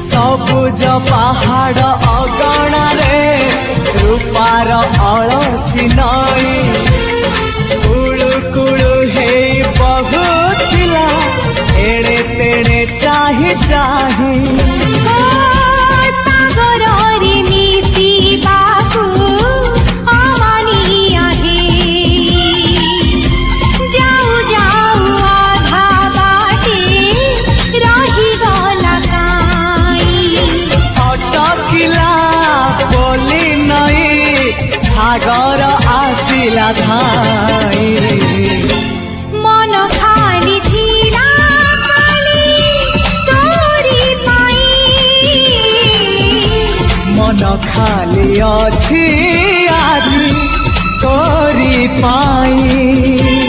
सबुज पहाड़ अगणारे रूपार अलसी नई कुळु कुळु हे बहुथिला एड़े तेड़े चाही चाही सागर आसिला धाई मन खाली थिला खाली तोरी पाई मन खाली अछि आज तोरी पाई।